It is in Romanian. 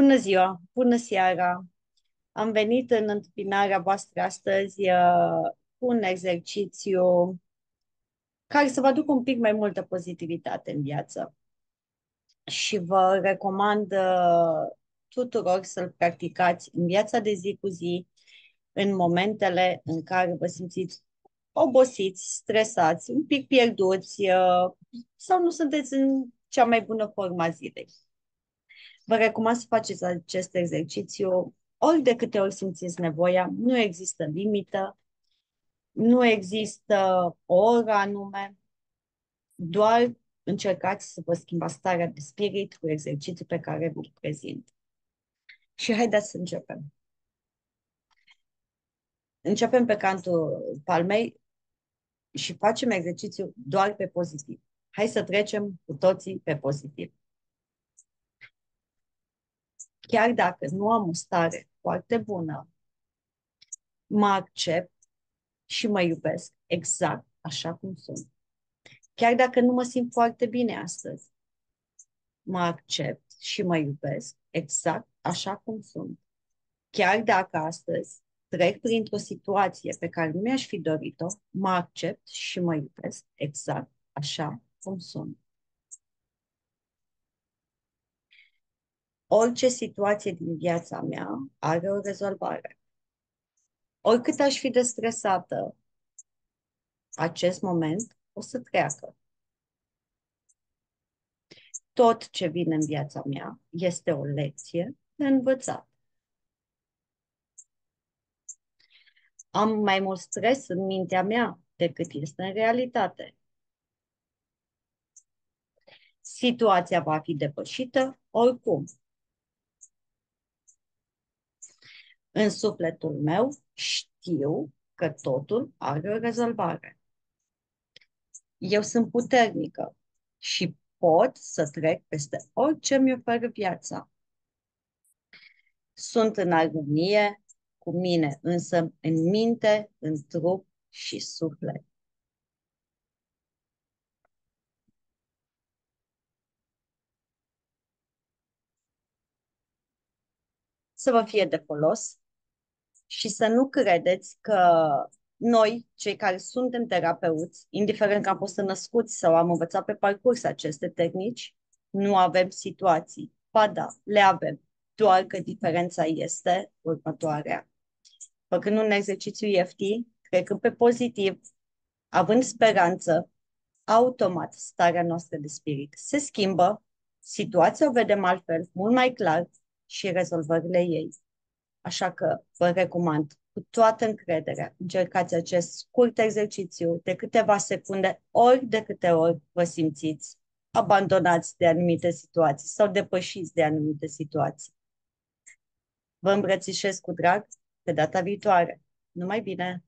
Bună ziua, bună seara! Am venit în întâmpinarea voastră astăzi cu un exercițiu care să vă aducă un pic mai multă pozitivitate în viață și vă recomand tuturor să-l practicați în viața de zi cu zi, în momentele în care vă simțiți obosiți, stresați, un pic pierduți sau nu sunteți în cea mai bună formă a zilei. Vă recomand să faceți acest exercițiu ori de câte ori simțiți nevoia. Nu există limită, nu există o oră anume, doar încercați să vă schimbați starea de spirit cu exercițiul pe care vi-l prezint. Și haideți să începem. Începem pe cantul palmei și facem exercițiul doar pe pozitiv. Hai să trecem cu toții pe pozitiv. Chiar dacă nu am o stare foarte bună, mă accept și mă iubesc exact așa cum sunt. Chiar dacă nu mă simt foarte bine astăzi, mă accept și mă iubesc exact așa cum sunt. Chiar dacă astăzi trec printr-o situație pe care nu mi-aș fi dorit-o, mă accept și mă iubesc exact așa cum sunt. Orice situație din viața mea are o rezolvare. Oricât aș fi de stresată, acest moment o să treacă. Tot ce vine în viața mea este o lecție de învățat. Am mai mult stres în mintea mea decât este în realitate. Situația va fi depășită oricum. În sufletul meu știu că totul are o rezolvare. Eu sunt puternică și pot să trec peste orice mi oferă viața. Sunt în armonie cu mine, însă în minte, în trup și suflet. Să vă fie de folos și să nu credeți că noi, cei care suntem terapeuți, indiferent că am fost născuți sau am învățat pe parcurs aceste tehnici, nu avem situații. Ba da, le avem, doar că diferența este următoarea. Făcând un exercițiu EFT, trecând pe pozitiv, având speranță, automat starea noastră de spirit se schimbă, situația o vedem altfel, mult mai clar și rezolvările ei. Așa că vă recomand cu toată încrederea, încercați acest scurt exercițiu de câteva secunde, ori de câte ori vă simțiți abandonați de anumite situații sau depășiți de anumite situații. Vă îmbrățișez cu drag pe data viitoare. Numai bine!